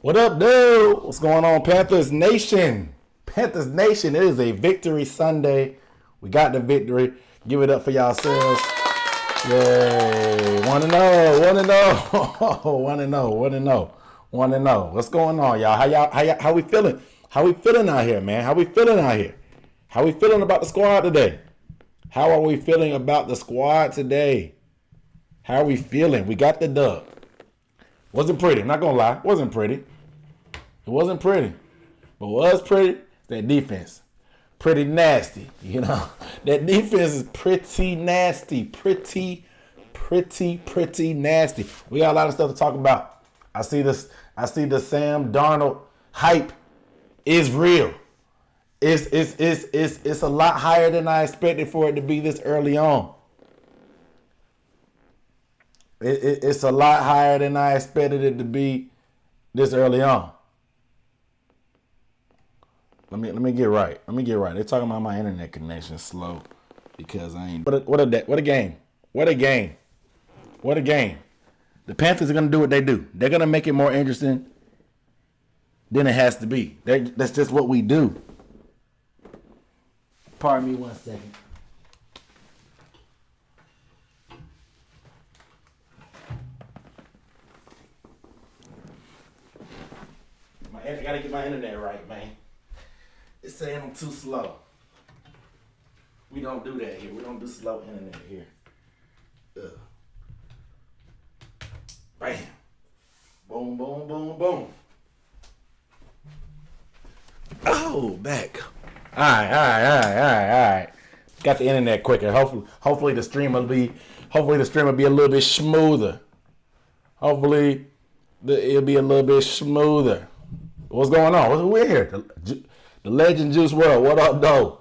What up, dude? What's going on, Panthers Nation? Panthers Nation, it is a victory Sunday. We got the victory. Give it up for yourselves. Yay. 1-0, 1-0. 1-0, 1-0. What's going on, y'all? How we feeling? How we feeling out here, man? How we feeling out here? How we feeling about the squad today? How are we feeling about the squad today? How are we feeling? We got the dub. Wasn't pretty. I'm not going to lie. Wasn't pretty. It wasn't pretty. But what was pretty? That defense. Pretty nasty. You know, that defense is pretty nasty. Pretty nasty. We got a lot of stuff to talk about. I see the Sam Darnold hype is real. It's a lot higher than I expected for it to be this early on. It's a lot higher than I expected it to be this early on. Let me get right. They're talking about my internet connection slow because I ain't. What a game. The Panthers are gonna do what they do. They're gonna make it more interesting than it has to be. That's just what we do. Pardon me 1 second. I gotta get my internet right, man. It's saying I'm too slow. We don't do that here. We don't do slow internet here. Ugh. Bam. Boom, boom, boom, boom. Oh, back. All right. Got the internet quicker. Hopefully the stream will be a little bit smoother. Hopefully it'll be a little bit smoother. What's going on? We're here. The Legend Juice World. What up, though?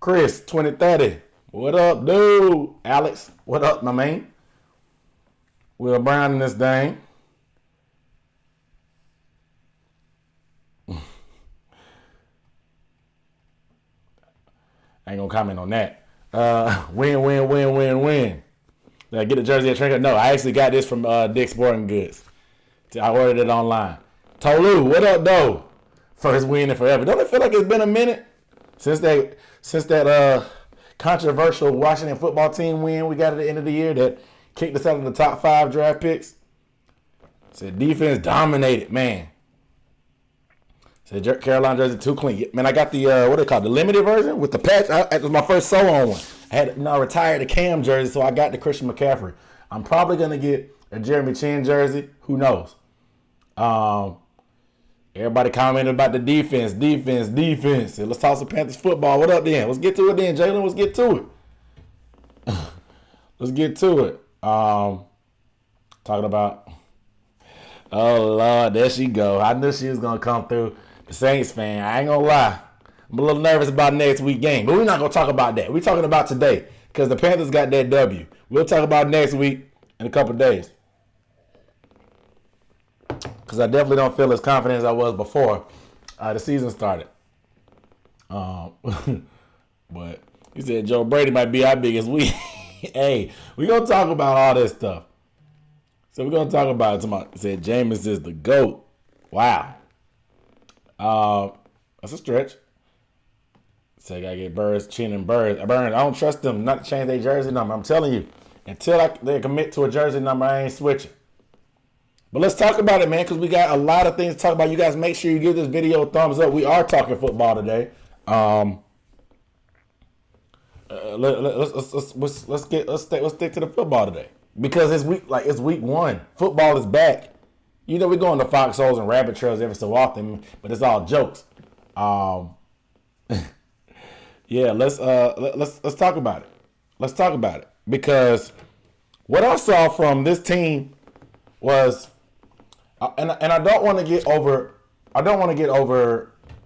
Chris, 2030. What up, dude? Alex, what up, my man? Will Brown in this thing. I ain't gonna comment on that. Win. Did I get the jersey at Trinket? No, I actually got this from Dick's Sporting Goods. I ordered it online. Tolu, what up, though? First win in forever. Don't it feel like it's been a minute since that controversial Washington football team win we got at the end of the year that kicked us out of the top 5 draft picks? Said defense dominated, man. Said Carolina jersey too clean. Man, I got the what they call the limited version with the patch. It was my first sew-on one. I retired the Cam jersey, so I got the Christian McCaffrey. I'm probably gonna get a Jeremy Chin jersey. Who knows? Everybody commented about the defense. So let's talk some Panthers football. What up, then? Let's get to it, then, Jalen. Let's get to it. Talking about. Oh Lord, there she go. I knew she was gonna come through. The Saints fan. I ain't gonna lie. I'm a little nervous about next week's game, but we're not gonna talk about that. We're talking about today because the Panthers got that W. We'll talk about next week in a couple of days. Because I definitely don't feel as confident as I was before the season started. But he said Joe Brady might be our biggest week. Hey, we're going to talk about all this stuff. So we're going to talk about it tomorrow. He said Jameis is the GOAT. Wow. That's a stretch. So I got to get Birds, Chin, and Birds. I don't trust them not to change their jersey number. I'm telling you. Until they commit to a jersey number, I ain't switching. But let's talk about it, man, because we got a lot of things to talk about. You guys make sure you give this video a thumbs up. We are talking football today. Let's stick to the football today because it's week 1. Football is back. You know, we go into foxholes and rabbit trails every so often, but it's all jokes. Yeah, let's talk about it. Let's talk about it because what I saw from this team was. And I don't want to get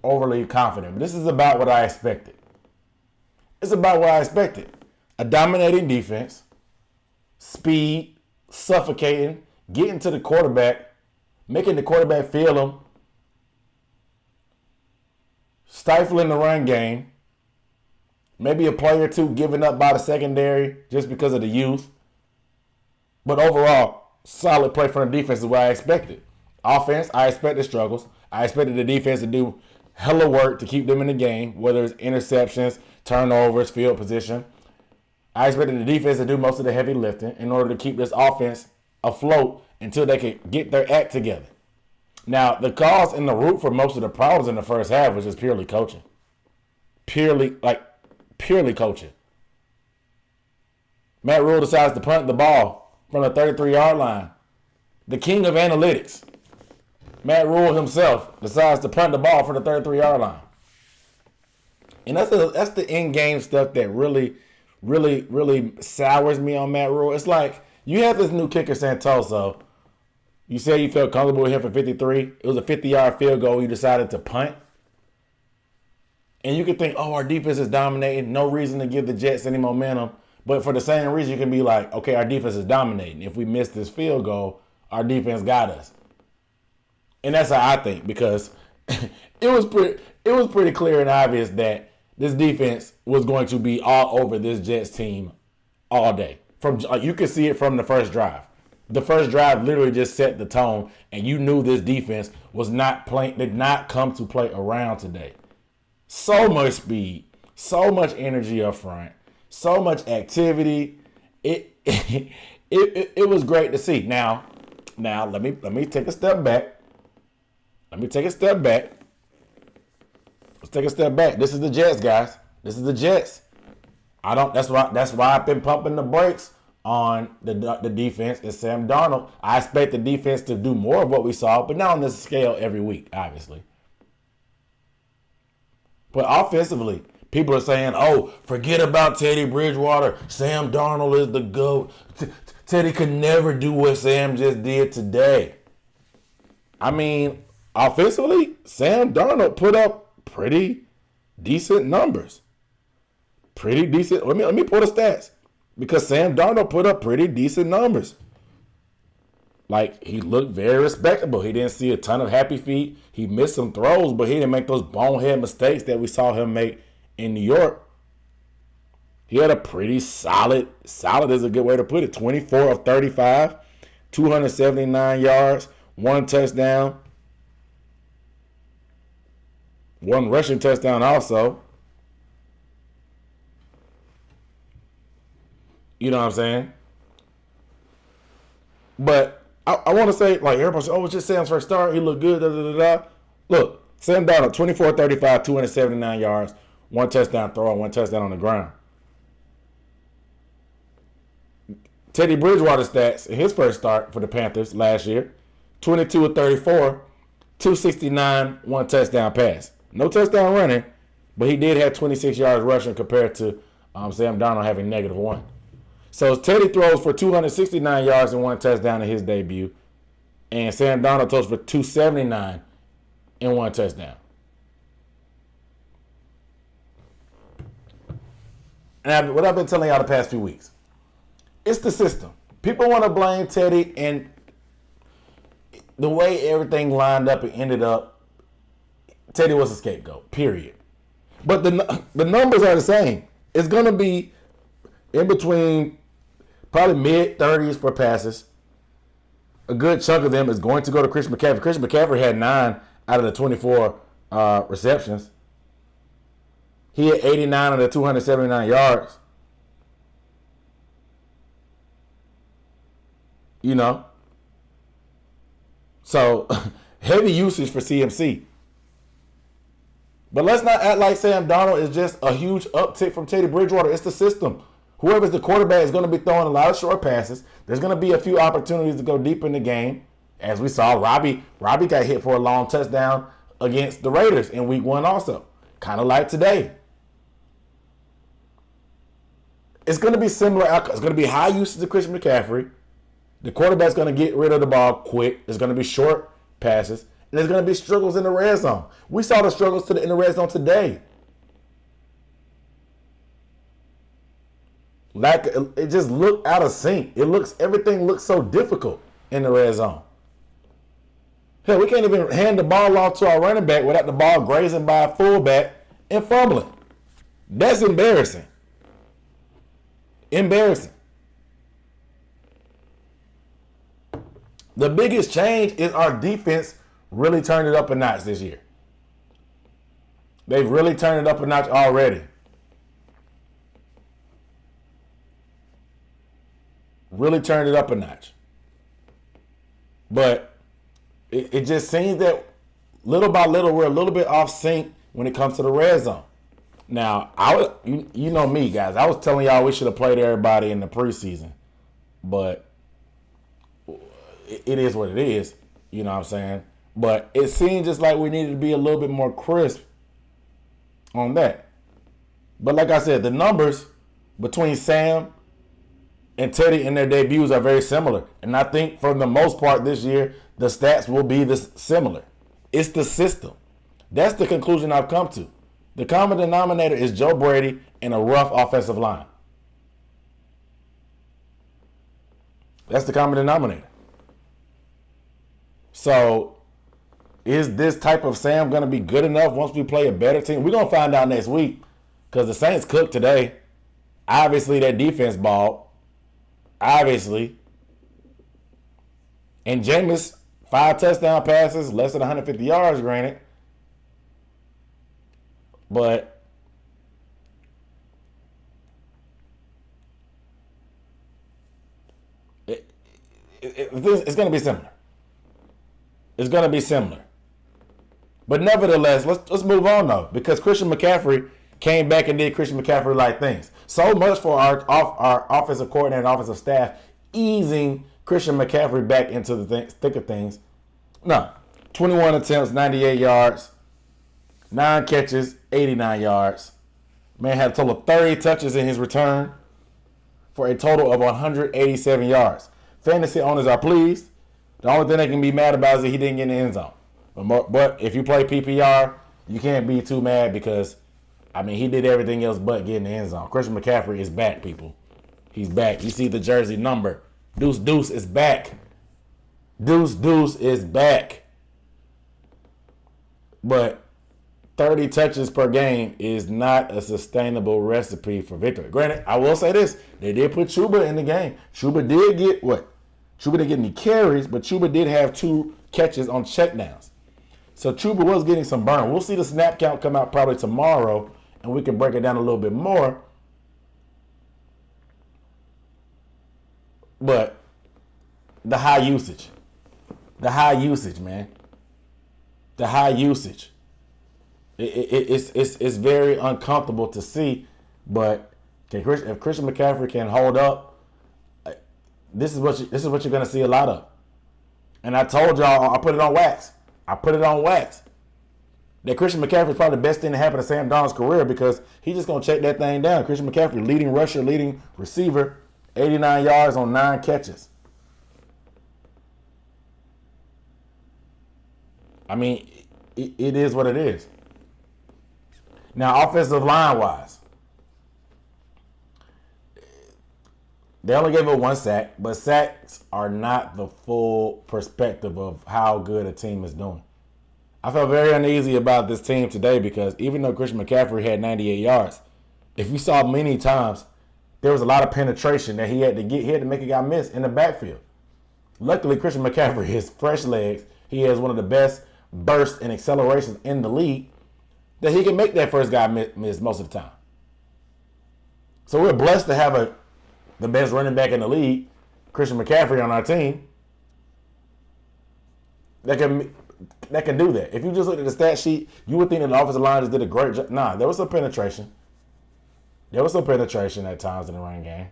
overly confident, but this is about what I expected. It's about what I expected. A dominating defense, speed, suffocating, getting to the quarterback, making the quarterback feel them, stifling the run game, maybe a play or two giving up by the secondary just because of the youth. But overall, solid play from the defense is what I expected. Offense, I expected struggles. I expected the defense to do hella work to keep them in the game, whether it's interceptions, turnovers, field position. I expected the defense to do most of the heavy lifting in order to keep this offense afloat until they could get their act together. Now, the cause and the root for most of the problems in the first half was just purely coaching. Purely coaching. Matt Rule decides to punt the ball from the 33-yard line. The king of analytics, Matt Rule himself, decides to punt the ball from the 33-yard line. And that's the in-game stuff that really sours me on Matt Rule. It's like, you have this new kicker, Santoso. You said you felt comfortable with him for 53. It was a 50-yard field goal. You decided to punt. And you could think, oh, our defense is dominating. No reason to give the Jets any momentum. But for the same reason, you can be like, okay, our defense is dominating. If we miss this field goal, our defense got us. And that's how I think, because it was pretty clear and obvious that this defense was going to be all over this Jets team all day. You could see it from the first drive. The first drive literally just set the tone, and you knew this defense did not come to play around today. So much speed, so much energy up front, so much activity. It was great to see. Now let me take a step back. Let's take a step back. This is the Jets, guys. This is the Jets. That's why I've been pumping the brakes on the defense and Sam Darnold. I expect the defense to do more of what we saw, but not on this scale every week, obviously. But offensively, people are saying, oh, forget about Teddy Bridgewater. Sam Darnold is the GOAT. Teddy could never do what Sam just did today. I mean, offensively, Sam Darnold put up pretty decent numbers. Pretty decent. Let me pull the stats. Because Sam Darnold put up pretty decent numbers. Like, he looked very respectable. He didn't see a ton of happy feet. He missed some throws, but he didn't make those bonehead mistakes that we saw him make in New York. He had a pretty solid is a good way to put it, 24 of 35, 279 yards, 1 touchdown, 1 rushing touchdown also. You know what I'm saying? But I want to say, like, everybody says, oh, it's just Sam's first start. He looked good. Da, da, da, da. Look, Sam Darnold, 24-35, 279 yards, 1 touchdown throw, and 1 touchdown on the ground. Teddy Bridgewater stats in his first start for the Panthers last year, 22-34, 269, 1 touchdown pass. No touchdown running, but he did have 26 yards rushing compared to Sam Darnold having -1. So Teddy throws for 269 yards and 1 touchdown in his debut. And Sam Darnold throws for 279 and 1 touchdown. And what I've been telling y'all the past few weeks, it's the system. People want to blame Teddy, and the way everything lined up and ended up, Teddy was a scapegoat, period. But the numbers are the same. It's going to be in between probably mid-30s for passes. A good chunk of them is going to go to Chris McCaffrey. Chris McCaffrey had 9 out of the 24 receptions. He had 89 of the 279 yards. You know? So, heavy usage for CMC. But let's not act like Sam Darnold is just a huge uptick from Teddy Bridgewater. It's the system. Whoever's the quarterback is going to be throwing a lot of short passes. There's going to be a few opportunities to go deep in the game. As we saw, Robby got hit for a long touchdown against the Raiders in week 1 also. Kind of like today. It's going to be similar outcomes. It's going to be high usage of Christian McCaffrey. The quarterback's going to get rid of the ball quick. It's going to be short passes. And there's going to be struggles in the red zone. We saw the struggles in the red zone today. It just looked out of sync. Everything looks so difficult in the red zone. Hell, we can't even hand the ball off to our running back without the ball grazing by a fullback and fumbling. That's embarrassing. Embarrassing. The biggest change is our defense really turned it up a notch this year. They've really turned it up a notch already. Really turned it up a notch. But it just seems that little by little we're a little bit off sync when it comes to the red zone. Now, you know me, guys. I was telling y'all we should have played everybody in the preseason. But it is what it is. You know what I'm saying? But it seems just like we needed to be a little bit more crisp on that. But like I said, the numbers between Sam and Teddy in their debuts are very similar. And I think for the most part this year, the stats will be this similar. It's the system. That's the conclusion I've come to. The common denominator is Joe Brady and a rough offensive line. That's the common denominator. So, is this type of Sam going to be good enough once we play a better team? We're going to find out next week because the Saints cooked today. Obviously, their defense balled. Obviously. And Jameis, 5 touchdown passes, less than 150 yards, granted. But it's going to be similar. It's going to be similar. But nevertheless, let's move on, though, because Christian McCaffrey came back and did Christian McCaffrey-like things. So much for our offensive coordinator and offensive staff easing Christian McCaffrey back into the thick of things. No, 21 attempts, 98 yards, 9 catches, 89 yards. Man had a total of 30 touches in his return for a total of 187 yards. Fantasy owners are pleased. The only thing they can be mad about is that he didn't get in the end zone. But if you play PPR, you can't be too mad because, I mean, he did everything else but get in the end zone. Christian McCaffrey is back, people. He's back. You see the jersey number. Deuce Deuce is back. Deuce Deuce is back. But 30 touches per game is not a sustainable recipe for victory. Granted, I will say this. They did put Chuba in the game. Chuba did get what? Chuba didn't get any carries, but Chuba did have 2 catches on checkdowns. So Chuba was getting some burn. We'll see the snap count come out probably tomorrow, and we can break it down a little bit more. But the high usage. The high usage, man. The high usage. It's very uncomfortable to see, but if Christian McCaffrey can hold up, this is what you're going to see a lot of. And I told y'all, I put it on wax. That Christian McCaffrey is probably the best thing to happen to Sam Darnold's career because he's just going to check that thing down. Christian McCaffrey, leading rusher, leading receiver, 89 yards on 9 catches. I mean, it is what it is. Now, offensive line-wise, they only gave up 1 sack, but sacks are not the full perspective of how good a team is doing. I felt very uneasy about this team today because even though Christian McCaffrey had 98 yards, if you saw many times, there was a lot of penetration that he had to get. He had to make a guy miss in the backfield. Luckily, Christian McCaffrey has fresh legs. He has one of the best bursts and accelerations in the league that he can make that first guy miss most of the time. So we're blessed to have the best running back in the league, Christian McCaffrey, on our team that can do that. If you just look at the stat sheet, you would think that the offensive line just did a great job. Nah, there was some penetration. There was some penetration at times in the running game.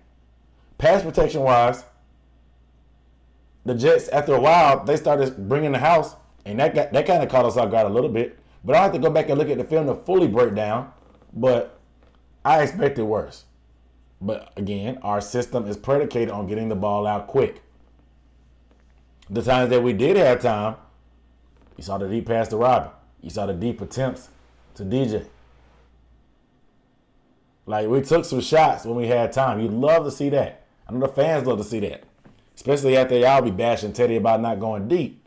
Pass protection-wise, the Jets, after a while, they started bringing the house, and that kind of caught us off guard a little bit. But I have to go back and look at the film to fully break down. But I expected worse. But again, our system is predicated on getting the ball out quick. The times that we did have time, you saw the deep pass to Robby. You saw the deep attempts to DJ. Like, we took some shots when we had time. You'd love to see that. I know the fans love to see that. Especially after y'all be bashing Teddy about not going deep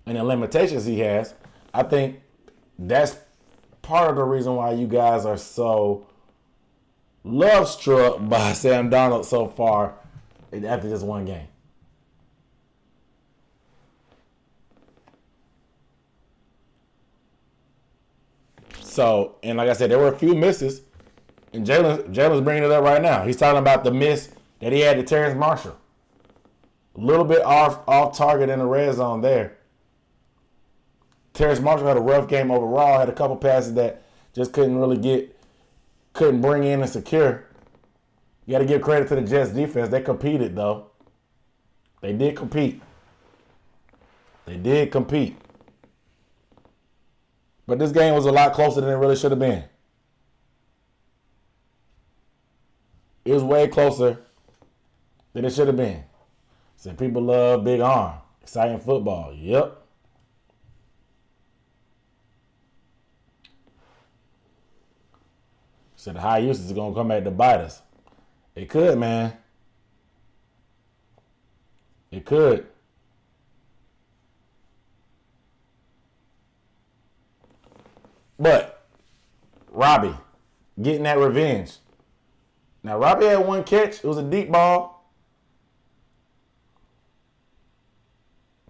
and the limitations he has. I think that's part of the reason why you guys are so love-struck by Sam Darnold so far after just 1 game. So, and like I said, there were a few misses. And Jalen's bringing it up right now. He's talking about the miss that he had to Terrence Marshall. A little bit off target in the red zone there. Terrence Marshall had a rough game overall. Had a couple passes that just couldn't bring in and secure. You got to give credit to the Jets defense. They competed, though. They did compete. But this game was a lot closer than it really should have been. It was way closer than it should have been. Said people love big arm. Exciting football. Yep. Said the high usage is going to come back to bite us. It could, man. It could. But Robby getting that revenge. Now, Robby had one catch. It was a deep ball.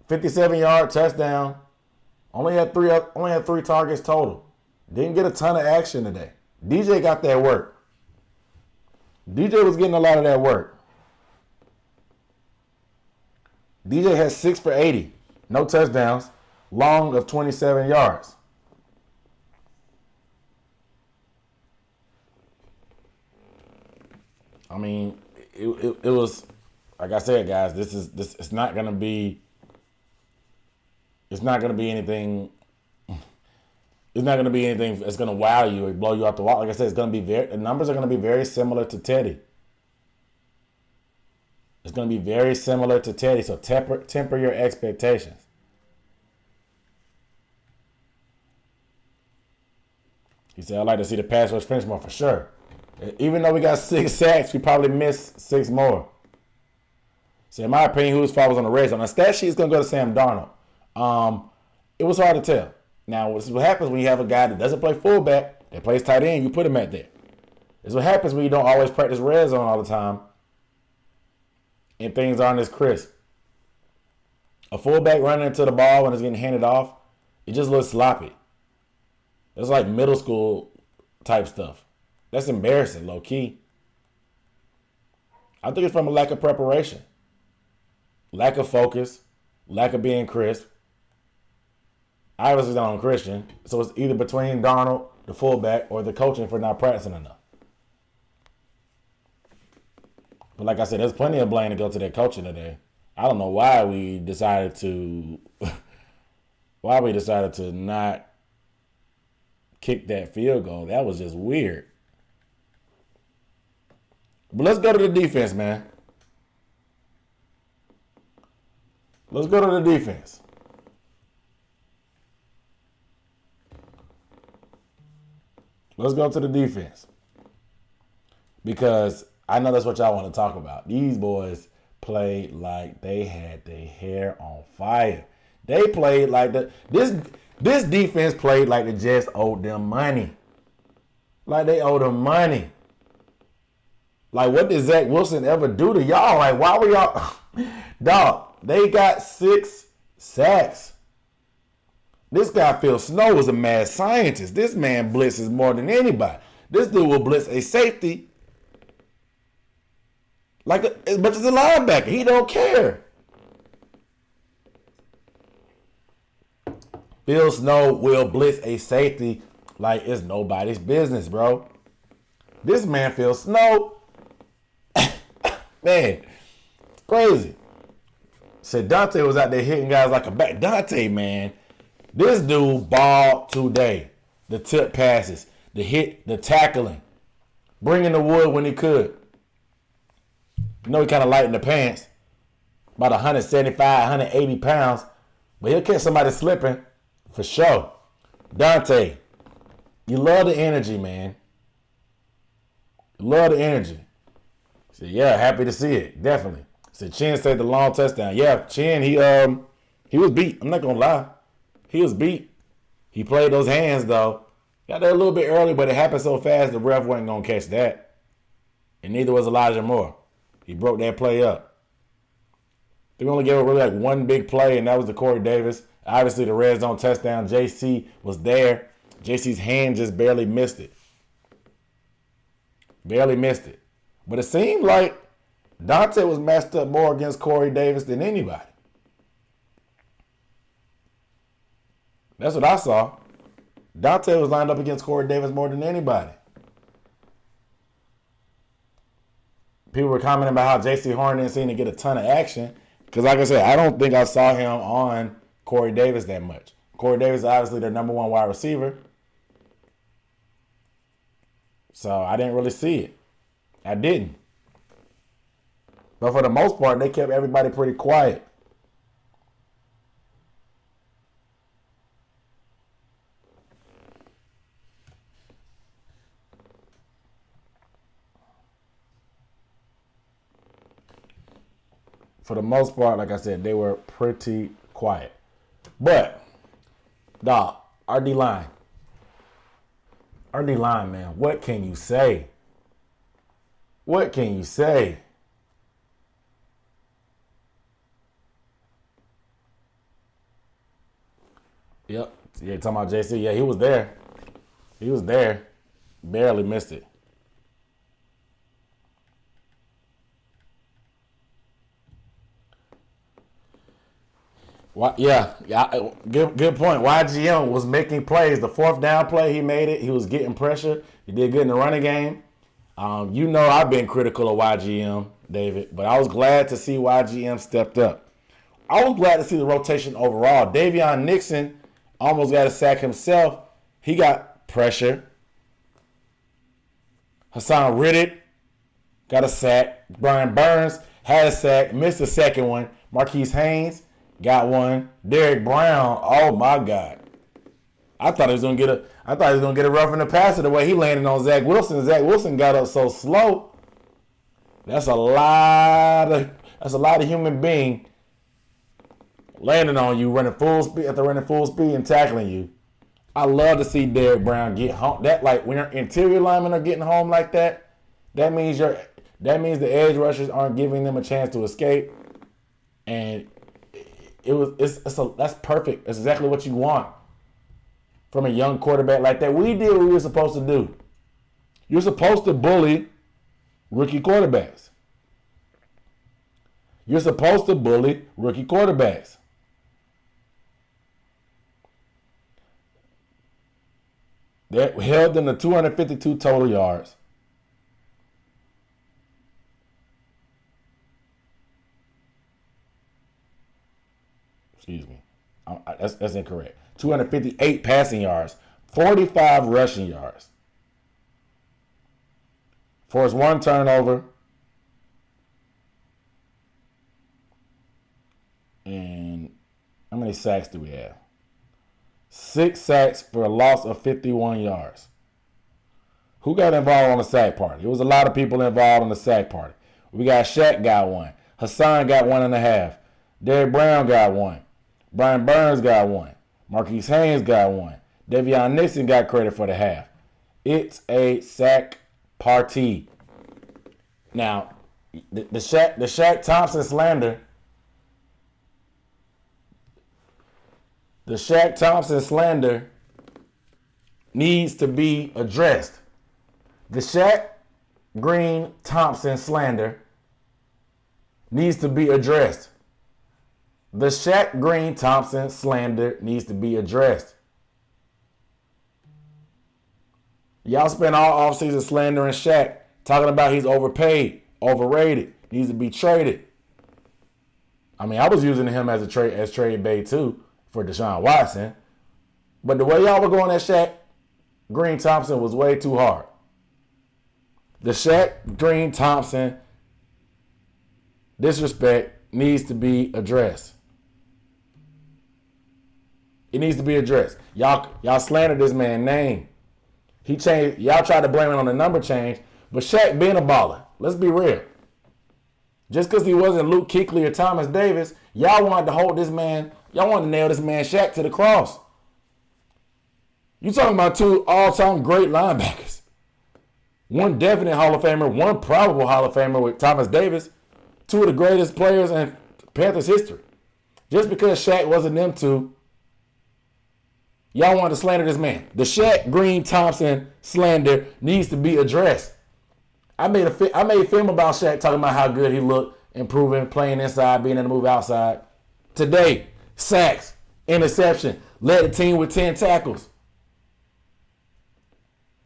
57-yard touchdown. Only had three targets total. Didn't get a ton of action today. DJ got that work. DJ was getting a lot of that work. DJ had 6 for 80. No touchdowns. Long of 27 yards. I mean, it was, like I said, guys, it's not gonna be anything. It's not gonna be anything that's gonna wow you or blow you out the wall. Like I said, the numbers are gonna be very similar to Teddy. It's gonna be very similar to Teddy. So temper your expectations. He said, "I'd like to see the pass rush finish more for sure." Even though we got 6 sacks, we probably missed 6 more. So in my opinion, whose fault was on the red zone? The stat sheet is going to go to Sam Darnold. It was hard to tell. Now, this is what happens when you have a guy that doesn't play fullback, that plays tight end, you put him at there. This is what happens when you don't always practice red zone all the time and things aren't as crisp. A fullback running into the ball when it's getting handed off, it just looks sloppy. It's like middle school type stuff. That's embarrassing, low key. I think it's from a lack of preparation, lack of focus, lack of being crisp. Obviously, not on Christian, so it's either between Darnold, the fullback, or the coaching for not practicing enough. But like I said, there's plenty of blame to go to their coaching today. I don't know why we decided to not kick that field goal. That was just weird. But let's go to the defense, man. Let's go to the defense. Let's go to the defense. Because I know that's what y'all want to talk about. These boys played like they had their hair on fire. They played like this defense played like the Jets owed them money. Like they owed them money. Like, what did Zach Wilson ever do to y'all? Like, why were y'all... Dog, they got 6 sacks. This guy, Phil Snow, was a mad scientist. This man blitzes more than anybody. This dude will blitz a safety like as much as a linebacker. He don't care. Phil Snow will blitz a safety like it's nobody's business, bro. This man, Phil Snow... Man, it's crazy. Said Dante was out there hitting guys like a bat. Dante, man, this dude balled today. The tip passes, the hit, the tackling, bringing the wood when he could. You know he kind of light in the pants, about 175, 180 pounds, but he'll catch somebody slipping for sure. Dante, you love the energy, man. You love the energy. Said, yeah, happy to see it. Definitely. Said Chin saved the long touchdown. Yeah, Chin, he was beat. I'm not gonna lie. He was beat. He played those hands though. Got there a little bit early, but it happened so fast the ref wasn't gonna catch that. And neither was Elijah Moore. He broke that play up. They only gave it really like one big play, and that was the Corey Davis. Obviously the red zone touchdown. JC was there. JC's hand just barely missed it. Barely missed it. But it seemed like Dante was matched up more against Corey Davis than anybody. That's what I saw. Dante was lined up against Corey Davis more than anybody. People were commenting about how JC Horn didn't seem to get a ton of action. Because like I said, I don't think I saw him on Corey Davis that much. Corey Davis is obviously their number one wide receiver. So I didn't really see it. I didn't. But for the most part, they kept everybody pretty quiet. For the most part, like I said, they were pretty quiet. But, dog, our D-line. Our D-line, man, what can you say? What can you say? Yep. Yeah, talking about JC. Yeah, he was there. He was there. Barely missed it. Yeah, good point. YGM was making plays. The fourth down play, he made it. He was getting pressure. He did good in the running game. You know I've been critical of YGM, David, but I was glad to see YGM stepped up. I was glad to see the rotation overall. Davion Nixon almost got a sack himself. He got pressure. Hassan Reddick got a sack. Brian Burns had a sack, missed the second one. Marquise Haynes got one. Derek Brown, oh my God. I thought he was gonna get a rough in the passer the way he landed on Zach Wilson. Zach Wilson got up so slow. That's a lot of human being landing on you, running full speed and tackling you. I love to see Derek Brown get home. That, like, when your interior linemen are getting home like that, that means the edge rushers aren't giving them a chance to escape. And that's perfect. That's exactly what you want from a young quarterback like that. We did what we were supposed to do. You're supposed to bully rookie quarterbacks. You're supposed to bully rookie quarterbacks. That held them to 252 total yards. Excuse me. That's incorrect. 258 passing yards, 45 rushing yards. Forced one turnover. And how many sacks do we have? 6 sacks for a loss of 51 yards. Who got involved on the sack party? It was a lot of people involved on the sack party. We got Shaq got one. Hassan got 1.5. Derek Brown got one. Brian Burns got one. Marquise Haynes got one. Davion Nixon got credit for the half. It's a sack party. Now, the Shaq Thompson slander. The Shaq Thompson slander needs to be addressed. The Shaq Green Thompson slander needs to be addressed. The Shaq Green Thompson slander needs to be addressed. Y'all spent all offseason slandering Shaq, talking about he's overpaid, overrated, needs to be traded. I mean, I was using him as trade bait too for Deshaun Watson. But the way y'all were going at Shaq Green Thompson was way too hard. The Shaq Green Thompson disrespect needs to be addressed. It needs to be addressed. Y'all slandered this man's name. He changed. Y'all tried to blame it on the number change, but Shaq being a baller. Let's be real. Just because he wasn't Luke Kuechly or Thomas Davis, y'all wanted to hold this man. Y'all wanted to nail this man Shaq to the cross. You talking about 2 all-time great linebackers. One definite Hall of Famer, one probable Hall of Famer with Thomas Davis. 2 of the greatest players in Panthers history. Just because Shaq wasn't them 2, Y'all want to slander this man. The Shaq Green Thompson slander needs to be addressed. I made a film about Shaq talking about how good he looked, improving, playing inside, being able to move outside. Today, sacks, interception, led the team with 10 tackles.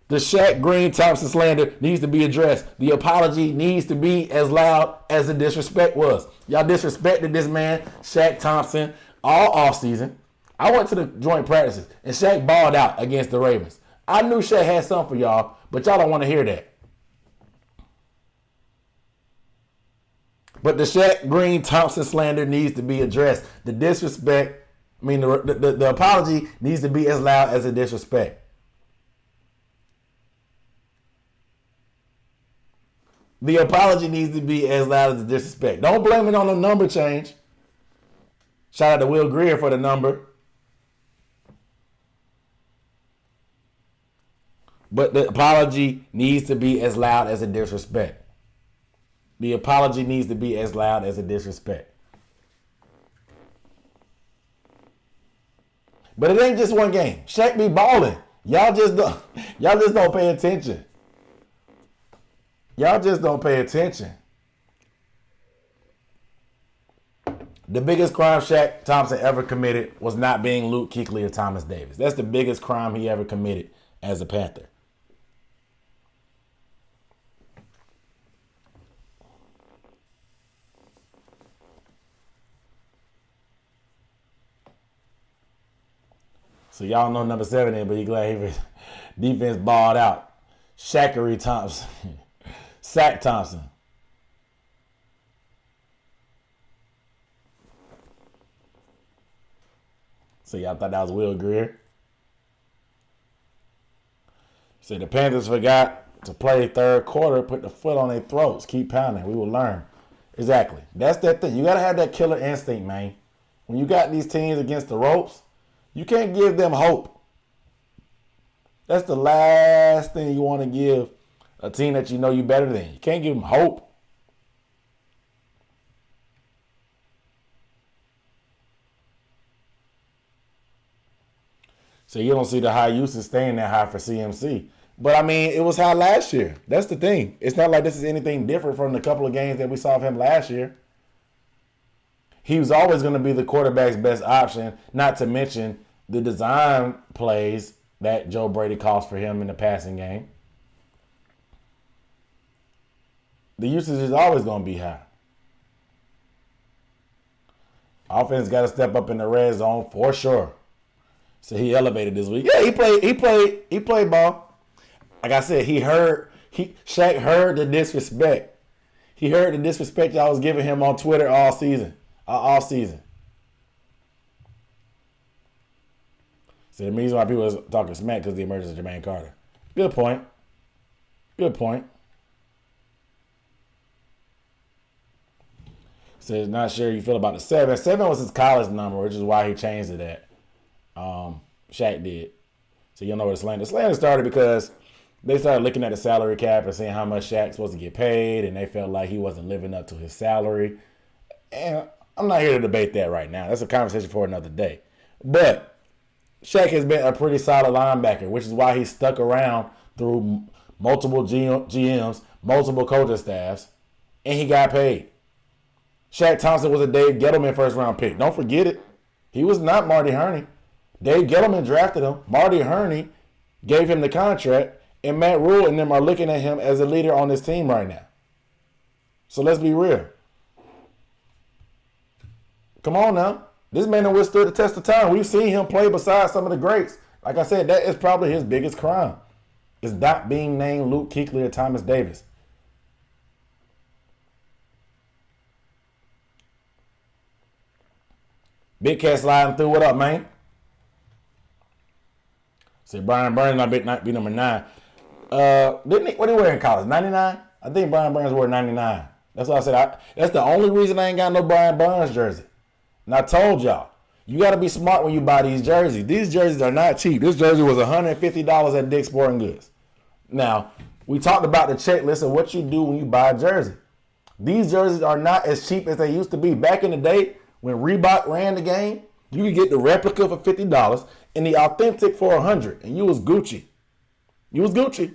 The Shaq Green Thompson slander needs to be addressed. The apology needs to be as loud as the disrespect was. Y'all disrespected this man, Shaq Thompson, all offseason. I went to the joint practices, and Shaq balled out against the Ravens. I knew Shaq had something for y'all, but y'all don't want to hear that. But the Shaq Green Thompson slander needs to be addressed. The disrespect, the apology needs to be as loud as the disrespect. The apology needs to be as loud as the disrespect. Don't blame it on the number change. Shout out to Will Greer for the number. But the apology needs to be as loud as the disrespect. The apology needs to be as loud as the disrespect. But it ain't just one game. Shaq be balling. Y'all just don't pay attention. Y'all just don't pay attention. The biggest crime Shaq Thompson ever committed was not being Luke Kuechly or Thomas Davis. That's the biggest crime he ever committed as a Panther. So y'all know number 7 in, but you glad he defense balled out. Shaq Thompson. Shaq Thompson. So y'all thought that was Will Greer? So the Panthers forgot to play third quarter, put the foot on their throats, keep pounding. We will learn. Exactly. That's that thing. You got to have that killer instinct, man. When you got these teams against the ropes, you can't give them hope. That's the last thing you want to give a team that you know you better than. You can't give them hope. So you don't see the high usage staying that high for CMC. But, I mean, it was high last year. That's the thing. It's not like this is anything different from the couple of games that we saw of him last year. He was always going to be the quarterback's best option, not to mention the design plays that Joe Brady calls for him in the passing game. The usage is always going to be high. Offense got to step up in the red zone for sure. So he elevated this week. Yeah, he played ball. Like I said, Shaq heard the disrespect. He heard the disrespect y'all was giving him on Twitter all season. So the reason why people are talking smack because of the emergence of Jermaine Carter. Good point. Says not sure you feel about the 7. 7 was his college number, which is why he changed it that. Shaq did. So you'll know where the slander. Slander started because they started looking at the salary cap and seeing how much Shaq's supposed to get paid, and they felt like he wasn't living up to his salary. And I'm not here to debate that right now. That's a conversation for another day. But Shaq has been a pretty solid linebacker, which is why he stuck around through multiple GMs, multiple coaching staffs, and he got paid. Shaq Thompson was a Dave Gettleman first-round pick. Don't forget it. He was not Marty Hurney. Dave Gettleman drafted him. Marty Hurney gave him the contract, and Matt Rule and them are looking at him as a leader on this team right now. So let's be real. Come on now. This man has withstood the test of time. We've seen him play beside some of the greats. Like I said, that is probably his biggest crime. Is not being named Luke Kuechly or Thomas Davis. Big Cat sliding through. What up, man? Say Brian Burns not be number 9. What did he wear in college? 99? I think Brian Burns wore 99. That's what I said. That's the only reason I ain't got no Brian Burns jersey. And I told y'all, you got to be smart when you buy these jerseys. These jerseys are not cheap. This jersey was $150 at Dick's Sporting Goods. Now, we talked about the checklist of what you do when you buy a jersey. These jerseys are not as cheap as they used to be. Back in the day, when Reebok ran the game, You could get the replica for $50 and the authentic for $100, and you was Gucci. You was Gucci.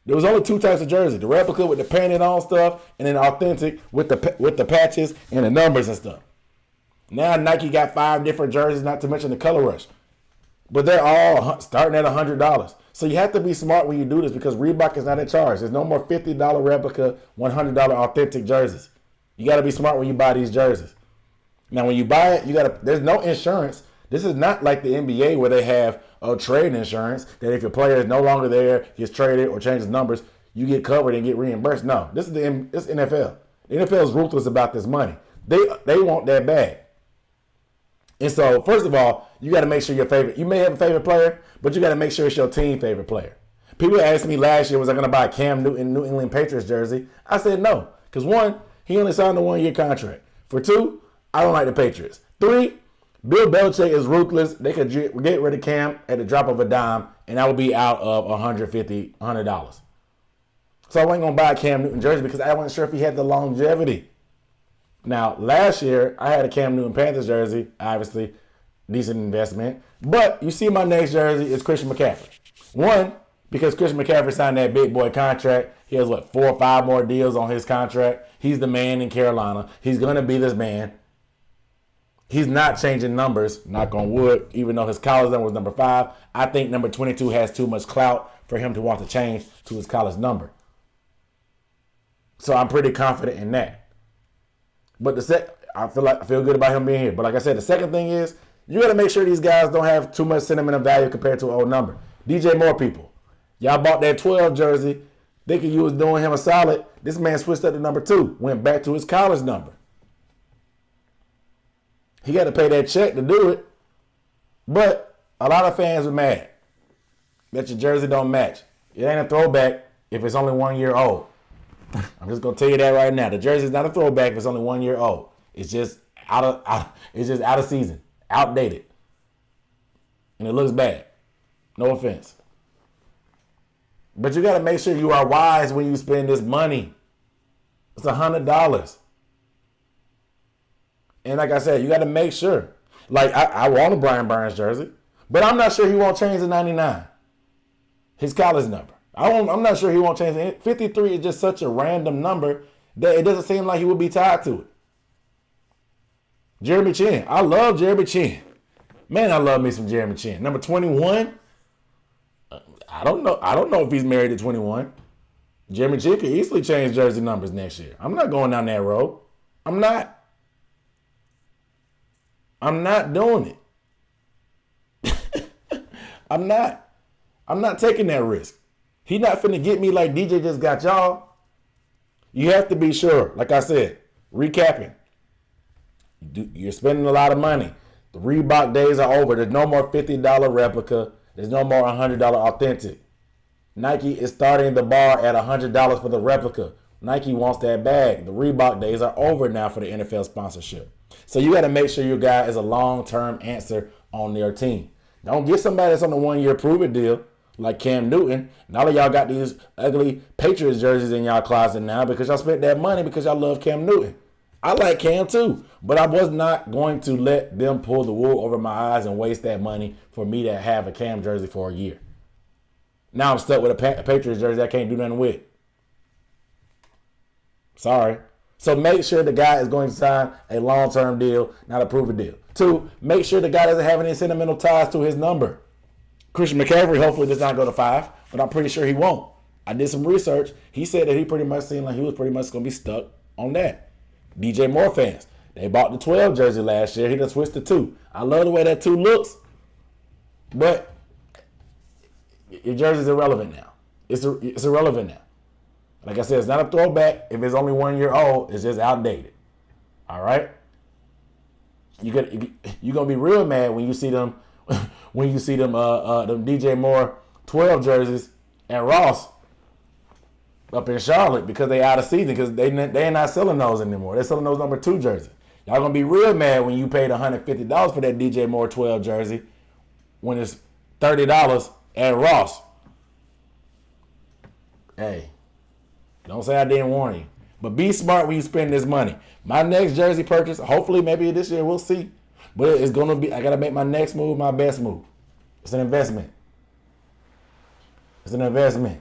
There was only two types of jersey: the replica with the painted on stuff, and then authentic with the patches and the numbers and stuff. Now Nike got 5 different jerseys, not to mention the color rush, but they're all starting at $100. So you have to be smart when you do this because Reebok is not in charge. There's no more $50 replica, $100 authentic jerseys. You got to be smart when you buy these jerseys. Now, when you buy it, there's no insurance. This is not like the NBA where they have a trade insurance that if your player is no longer there, gets traded or changes numbers, you get covered and get reimbursed. No, this is this NFL. The NFL is ruthless about this money. They want that bag. And so, first of all, you got to make sure you may have a favorite player, but you got to make sure it's your team favorite player. People asked me last year, was I going to buy a Cam Newton New England Patriots jersey? I said no, because 1, he only signed a 1-year contract. For 2, I don't like the Patriots. 3, Bill Belichick is ruthless. They could get rid of Cam at the drop of a dime, and I would be out of $150, $100. So I wasn't going to buy a Cam Newton jersey because I wasn't sure if he had the longevity. Now, last year, I had a Cam Newton Panthers jersey, obviously, decent investment. But you see my next jersey is Christian McCaffrey. 1, because Christian McCaffrey signed that big boy contract. He has, 4 or 5 more deals on his contract. He's the man in Carolina. He's going to be this man. He's not changing numbers, knock on wood, even though his college number was number 5. I think number 22 has too much clout for him to want to change to his college number. So I'm pretty confident in that. But I feel good about him being here. But like I said, the second thing is you got to make sure these guys don't have too much sentimental value compared to an old number. DJ Moore people, y'all bought that 12 jersey thinking you was doing him a solid. This man switched up to number 2, went back to his college number. He got to pay that check to do it. But a lot of fans are mad that your jersey don't match. It ain't a throwback if it's only 1 year old. I'm just gonna tell you that right now. The jersey is not a throwback if it's only 1 year old. It's just out of season, outdated, and it looks bad. No offense, but you got to make sure you are wise when you spend this money. It's $100, and like I said, you got to make sure. Like I want a Brian Burns jersey, but I'm not sure he won't change the 99, his college number. I'm not sure he won't change it. 53 is just such a random number that it doesn't seem like he would be tied to it. Jeremy Chin. I love Jeremy Chin. Man, I love me some Jeremy Chin. Number 21. I don't know if he's married to 21. Jeremy Chin could easily change jersey numbers next year. I'm not going down that road. I'm not doing it. I'm not taking that risk. He not finna get me like DJ just got y'all. You have to be sure. Like I said, recapping. You're spending a lot of money. The Reebok days are over. There's no more $50 replica. There's no more $100 authentic. Nike is starting the bar at $100 for the replica. Nike wants that bag. The Reebok days are over now for the NFL sponsorship. So you got to make sure your guy is a long-term answer on their team. Don't get somebody that's on a 1-year prove-it deal like Cam Newton. And all of y'all got these ugly Patriots jerseys in y'all closet now because y'all spent that money because y'all love Cam Newton. I like Cam too, but I was not going to let them pull the wool over my eyes and waste that money for me to have a Cam jersey for a year. Now I'm stuck with a Patriots jersey I can't do nothing with. Sorry. So make sure the guy is going to sign a long-term deal, not a prove-it deal. 2, make sure the guy doesn't have any sentimental ties to his number. Christian McCaffrey hopefully does not go to 5, but I'm pretty sure he won't. I did some research. He said that he pretty much seemed like he was pretty much going to be stuck on that. DJ Moore fans, they bought the 12 jersey last year. He done switched to 2. I love the way that 2 looks, but your jersey's irrelevant now. It's irrelevant now. Like I said, it's not a throwback. If it's only 1 year old, it's just outdated. All right? You're gonna be real mad when you see them them DJ Moore 12 jerseys at Ross up in Charlotte because they out of season because they ain't not selling those anymore. They're selling those number 2 jerseys. Y'all gonna be real mad when you paid $150 for that DJ Moore 12 jersey when it's $30 at Ross. Hey, don't say I didn't warn you. But be smart when you spend this money. My next jersey purchase, hopefully maybe this year, we'll see. But it's going to be, I got to make my next move my best move. It's an investment. It's an investment.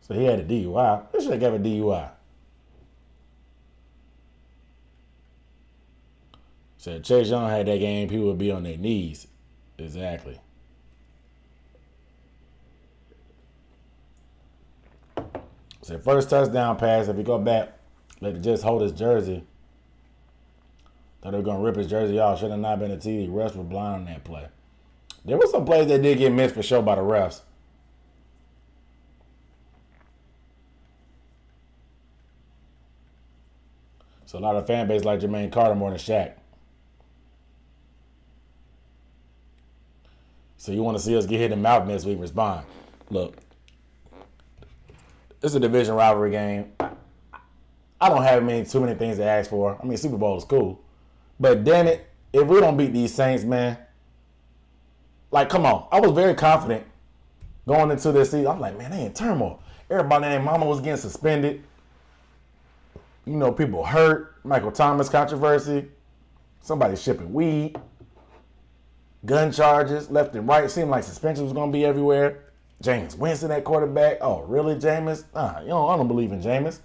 So he had a DUI. They should have gave a DUI. So if Chase Young had that game, people would be on their knees. Exactly. So first touchdown pass, if you go back, let it just hold his jersey. Thought they were going to rip his jersey off. Should have not been a TD. Refs were blind on that play. There were some plays that did get missed for sure by the refs. So a lot of fan base like Jermaine Carter more than Shaq. So you want to see us get hit in the mouth next week, respond. Look, it's a division rivalry game. I don't have too many things to ask for. I mean, Super Bowl is cool. But damn it, if we don't beat these Saints, man, like, come on. I was very confident going into this season. I'm like, man, they in turmoil. Everybody and their mama was getting suspended. You know, people hurt. Michael Thomas controversy. Somebody shipping weed. Gun charges left and right. Seemed like suspension was going to be everywhere. Jameis Winston at quarterback. Oh, really, Jameis? I don't believe in Jameis.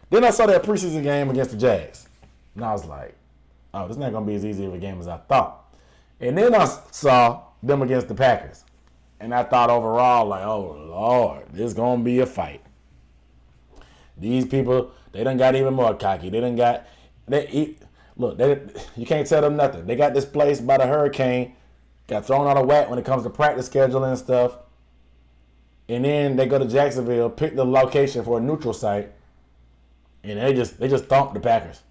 Then I saw that preseason game against the Jags. And I was like, oh, this is not going to be as easy of a game as I thought. And then I saw them against the Packers. And I thought overall, like, oh, Lord, this is going to be a fight. These people, they done got even more cocky. You can't tell them nothing. They got displaced by the hurricane, got thrown out of whack when it comes to practice scheduling and stuff. And then they go to Jacksonville, pick the location for a neutral site, and they just thumped the Packers.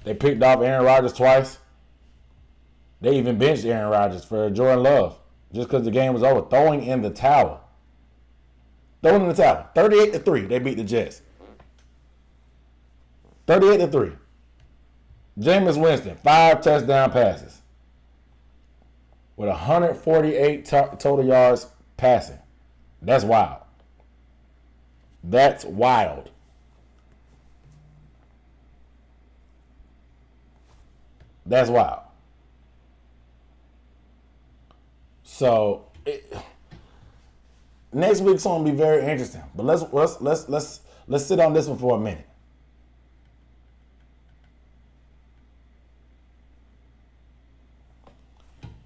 They picked off Aaron Rodgers twice. They even benched Aaron Rodgers for Jordan Love just because the game was over. Throwing in the towel. 38-3, they beat the Jets. 38-3. Jameis Winston, 5 touchdown passes with 148 total yards passing. That's wild. That's wild. That's wild. So next week's gonna be very interesting. But let's sit on this one for a minute.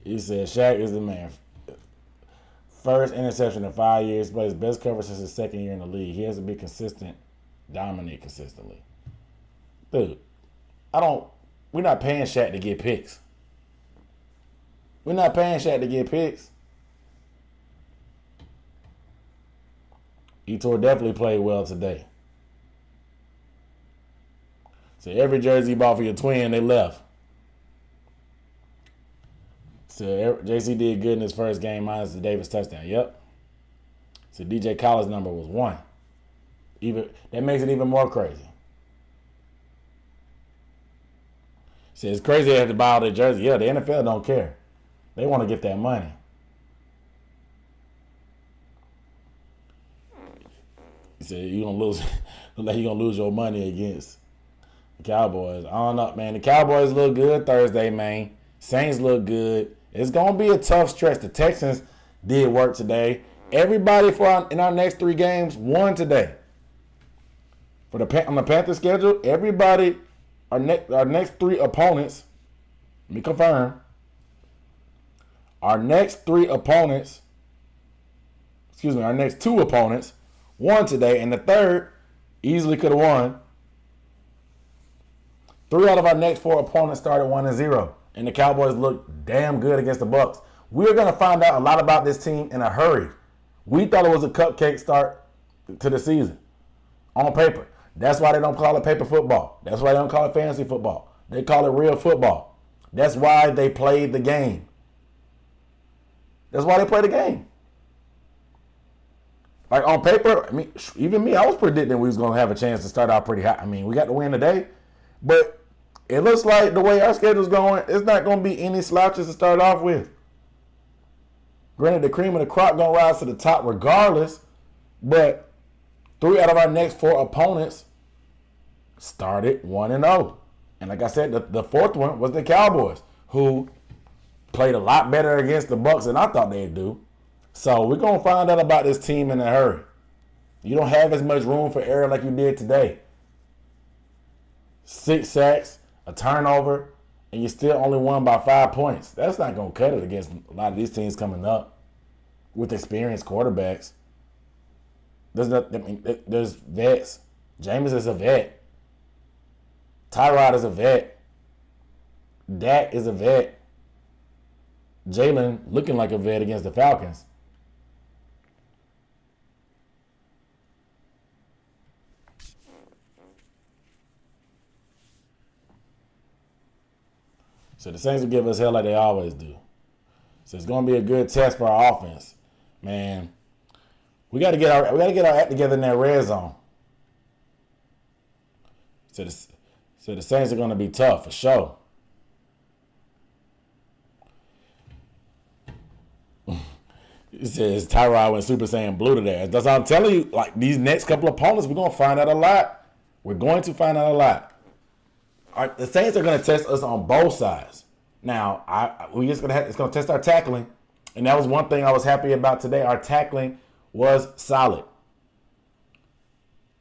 He said Shaq is the man. First interception in 5 years, plays best coverage since his second year in the league. He has to be consistent, dominate consistently. Dude, we're not paying Shaq to get picks. We're not paying Shaq to get picks. Etor definitely played well today. So every jersey you bought for your twin, they left. So JC did good in his first game minus the Davis touchdown. Yep. So DJ Khaled's number was 1. That makes it even more crazy. So it's crazy they have to buy all their jersey. Yeah, the NFL don't care. They want to get that money. He said you're gonna lose your money against the Cowboys. I don't know, man. The Cowboys look good Thursday, man. Saints look good. It's gonna be a tough stretch. The Texans did work today. Everybody in our next 3 games won today. On the Panthers schedule, everybody, our next 3 opponents, let me confirm. Our next 2 opponents won today, and the third easily could have won. 3 out of our next 4 opponents started 1-0. And the Cowboys look damn good against the Bucs. We're going to find out a lot about this team in a hurry. We thought it was a cupcake start to the season on paper. That's why they don't call it paper football. That's why they don't call it fantasy football. They call it real football. That's why they played the game. That's why they play the game. Like on paper, I mean, even me, I was predicting we was going to have a chance to start out pretty hot. I mean, we got to win today. But it looks like the way our schedule's going, it's not going to be any slouches to start off with. Granted, the cream of the crop going to rise to the top regardless, but 3 out of our next 4 opponents started 1-0. And like I said, the fourth one was the Cowboys, who played a lot better against the Bucs than I thought they'd do. So we're going to find out about this team in a hurry. You don't have as much room for error like you did today. 6 sacks, a turnover, and you still only won by 5 points. That's not going to cut it against a lot of these teams coming up with experienced quarterbacks. There's vets. Jameis is a vet. Tyrod is a vet. Dak is a vet. Jalen looking like a vet against the Falcons. So the Saints will give us hell like they always do. So it's going to be a good test for our offense. Man, we got to get our act together in that red zone. So the Saints are going to be tough for sure. It says Tyrod went Super Saiyan Blue today. That's what I'm telling you. Like these next couple of opponents, we're going to find out a lot. We're going to find out a lot. The Saints are going to test us on both sides. Now, it's going to test our tackling, and that was one thing I was happy about today. Our tackling was solid.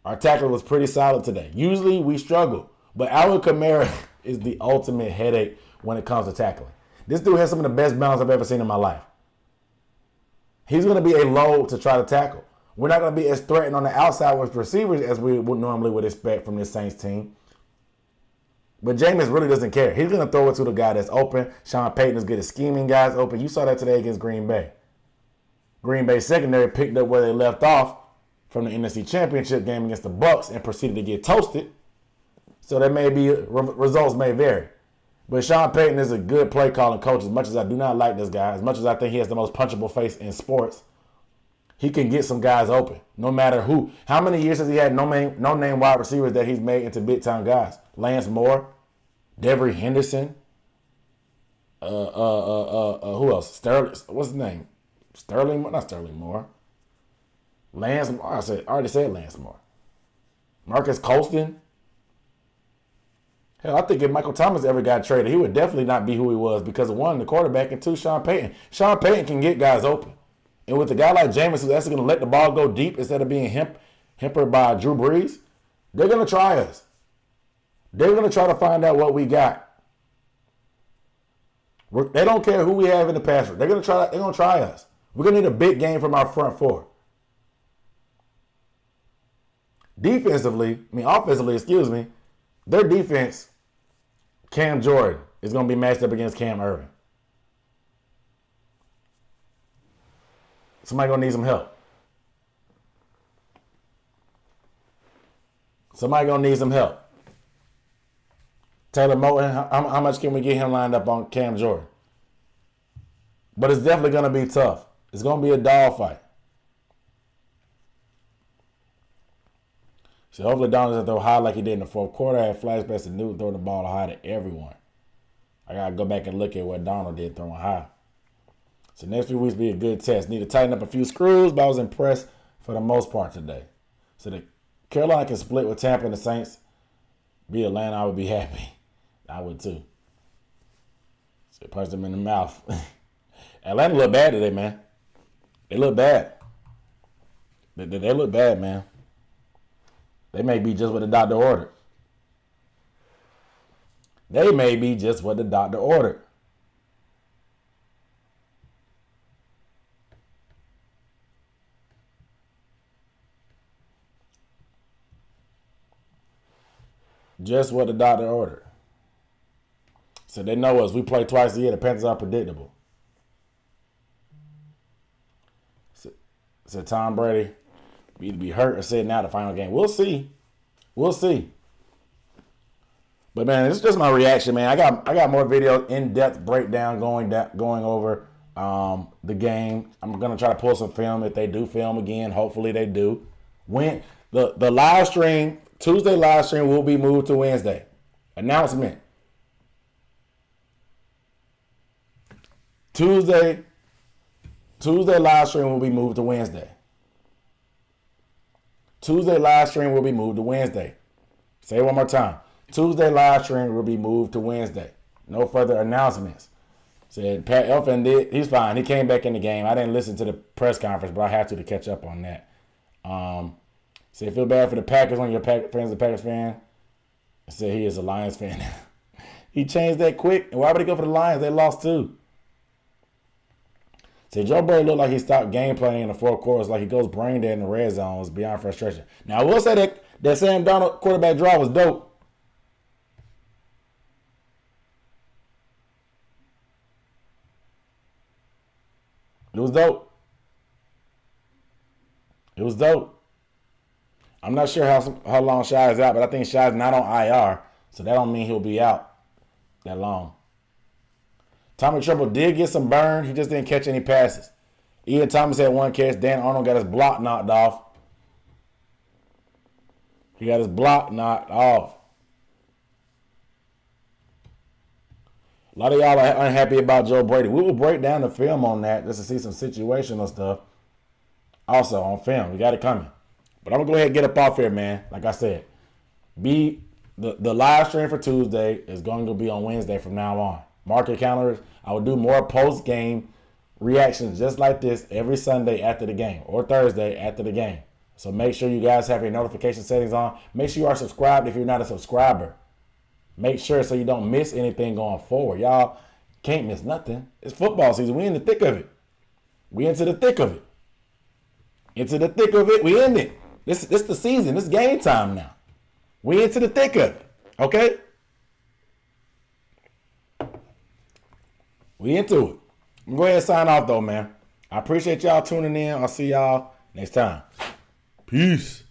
Our tackling was pretty solid today. Usually we struggle, but Alvin Kamara is the ultimate headache when it comes to tackling. This dude has some of the best balance I've ever seen in my life. He's going to be a load to try to tackle. We're not going to be as threatened on the outside with receivers as we normally would expect from this Saints team. But Jameis really doesn't care. He's going to throw it to the guy that's open. Sean Payton is good at scheming guys open. You saw that today against Green Bay. Green Bay secondary picked up where they left off from the NFC Championship game against the Bucs and proceeded to get toasted. So there may be results may vary. But Sean Payton is a good play calling coach. As much as I do not like this guy, as much as I think he has the most punchable face in sports, he can get some guys open, no matter who. How many years has he had no-name wide receivers that he's made into big-time guys? Lance Moore, Devery Henderson, who else? Sterling, what's his name? Not Sterling Moore. Lance Moore, I already said Lance Moore. Marcus Colston. Hell, I think if Michael Thomas ever got traded, he would definitely not be who he was because of one, the quarterback, and two, Sean Payton. Sean Payton can get guys open. And with a guy like Jameis who's actually going to let the ball go deep instead of being hampered by Drew Brees, they're going to try us. They're going to try to find out what we got. They don't care who we have in the pass rush. They're going to try us. We're going to need a big game from our front four. Offensively, their defense, Cam Jordan, is going to be matched up against Cam Irvin. Somebody going to need some help. Taylor Moton, how much can we get him lined up on Cam Jordan? But it's definitely going to be tough. It's going to be a dogfight. So hopefully Donald doesn't throw high like he did in the fourth quarter. I had flashbacks to Newton throwing the ball high to everyone. I got to go back and look at what Donald did throwing high. So next few weeks be a good test. Need to tighten up a few screws, but I was impressed for the most part today. So the Carolina can split with Tampa and the Saints. Be Atlanta, I would be happy. I would too. So punch them in the mouth. Atlanta look bad today, man. They look bad. They look bad, man. They may be just what the doctor ordered. Just what the doctor ordered. So they know us. We play twice a year. The Panthers are predictable. So Tom Brady either be hurt or sitting out the final game. We'll see. But man, it's just my reaction, man. I got more video, in-depth breakdown going over the game. I'm gonna try to pull some film if they do film again. Hopefully they do. When the live stream, Tuesday live stream will be moved to Wednesday. Announcement. Tuesday live stream will be moved to Wednesday. Say it one more time. Tuesday live stream will be moved to Wednesday. No further announcements. Said Pat Elfin did. He's fine. He came back in the game. I didn't listen to the press conference, but I have to catch up on that. Said feel bad for the Packers on your friends, the Packers fan. Said he is a Lions fan. He changed that quick. And why would he go for the Lions? They lost too. Said Joe Burrow looked like he stopped game planning in the fourth quarter. It's like he goes brain dead in the red zone. It was beyond frustration. Now I will say that Sam Darnold quarterback draw was dope. It was dope. It was dope. I'm not sure how long Shy is out, but I think Shy's not on IR, so that don't mean he'll be out that long. Tommy Tremble did get some burn. He just didn't catch any passes. Ian Thomas had one catch. Dan Arnold got his block knocked off. He got his block knocked off. A lot of y'all are unhappy about Joe Brady. We will break down the film on that just to see some situational stuff. Also on film. We got it coming. But I'm going to go ahead and get up off here, man. Like I said, the live stream for Tuesday is going to be on Wednesday from now on. Mark your calendars. I will do more post-game reactions just like this every Sunday after the game or Thursday after the game. So make sure you guys have your notification settings on. Make sure you are subscribed if you're not a subscriber. Make sure so you don't miss anything going forward. Y'all can't miss nothing. It's football season. We in the thick of it. We into the thick of it. Into the thick of it. We in it. This the season. This game time now. We into the thick of it. Okay? We into it. I'm going to go ahead and sign off though, man. I appreciate y'all tuning in. I'll see y'all next time. Peace.